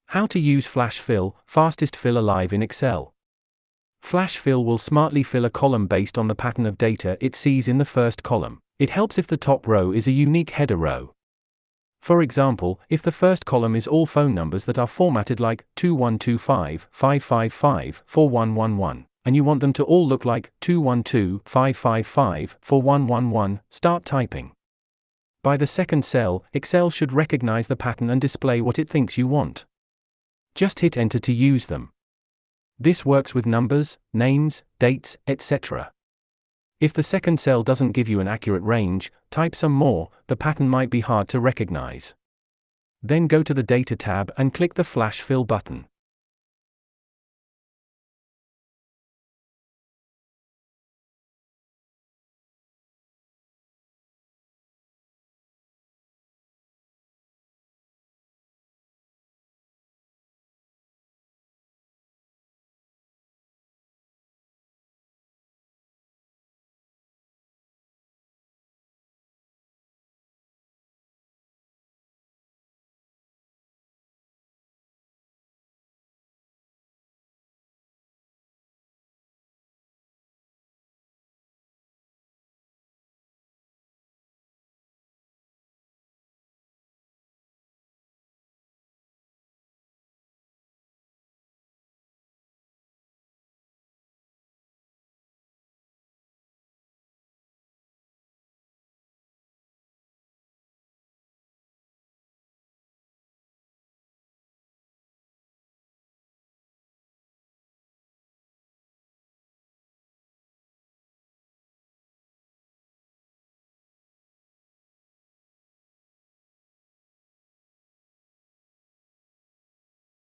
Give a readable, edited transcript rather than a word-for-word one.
How to use Flash Fill, fastest fill alive in Excel. Flash Fill will smartly fill a column based on the pattern of data it sees in the first column. It helps if the top row is a unique header row. For example, if the first column is all phone numbers that are formatted like 2125 555 4111, and you want them to all look like 212 555 4111, start typing. By the second cell, Excel should recognize the pattern and display what it thinks you want. Just hit enter to use them. This works with numbers, names, dates, etc. If the second cell doesn't give you an accurate range, type some more, the pattern might be hard to recognize. Then go to the Data tab and click the Flash Fill button.